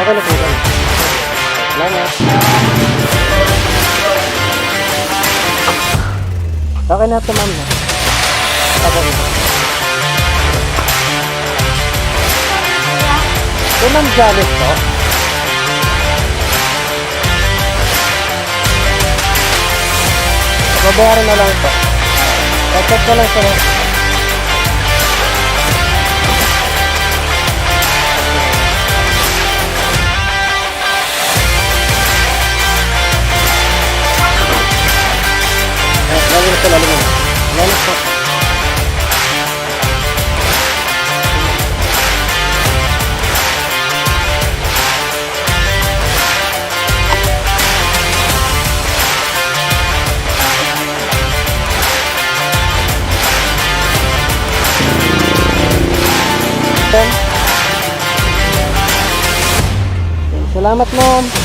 Okay na po yan. Salamat. Okay na ito, ma'am. Okay na. Ito, ma'am, Janice po. Babayaran na lang po. Check ko lang siya. Lalim po, lalim mo. Lalim po. Salamat, ma'am.